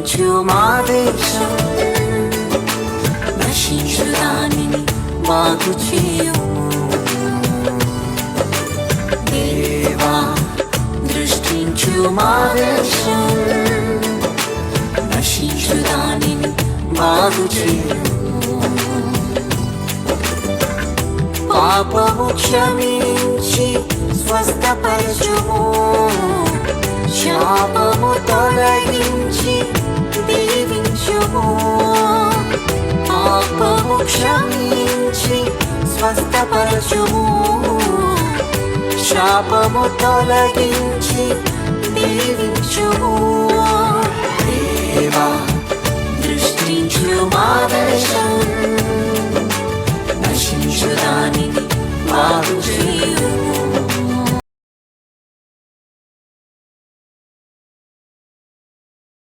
రక్షించు మా దేశం, నశించు దానిని బాగు చేయుము. దేవా దృష్టించు మా దేశం, నశించు దానిని బాగు చేయుము. పాపము క్షమించి స్వస్థపరచుము, శాపము తొలగించి దీవించుము. పాపము క్షమించి స్వస్థపరచుము, శాపము తొలగించి దీవించుము.